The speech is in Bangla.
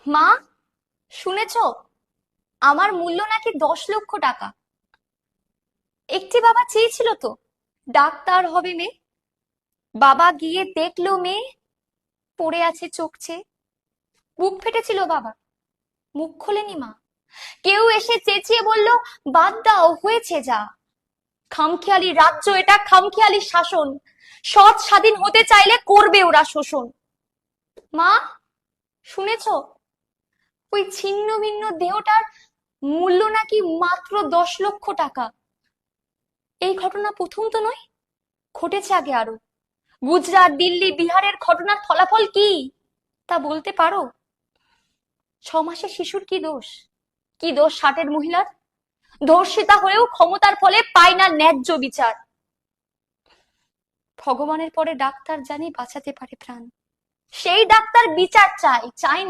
মা, শুনেছো? আমার মূল্য নাকি 10 লক্ষ টাকা। একটি বাবা চেয়েছিল তো ডাক্তার হবে মেয়ে। বাবা গিয়ে দেখলো মেয়ে পড়ে আছে চোখ চেয়ে। বুক ফেটেছিল বাবা, মুখ খোলেনি মা। কেউ এসে চেঁচিয়ে বলল, বাদ দাও, হয়েছে যা। খামখেয়ালি রাজ্য এটা, খামখেয়ালি শাসন। সৎ স্বাধীন হতে চাইলে করবে ওরা শোষণ। মা, শুনেছো? ওই ছিন্ন ভিন্ন দেহটার মূল্য নাকি মাত্র 10 লক্ষ টাকা। এই ঘটনা প্রথম তো নয়, ঘটেছে আগে আরো। গুজরাট, দিল্লি, বিহারের ঘটনার ফলাফল কি তা বলতে পারো? 6 মাসের শিশুর কি দোষ? কি দোষ 60-এর মহিলার? ধর্ষিতা হয়েও ক্ষমতার ফলে পায় না ন্যায্য বিচার। ভগবানের পরে ডাক্তার জানি বাঁচাতে পারে প্রাণ। সেই ডাক্তার বিচার চায়, চায়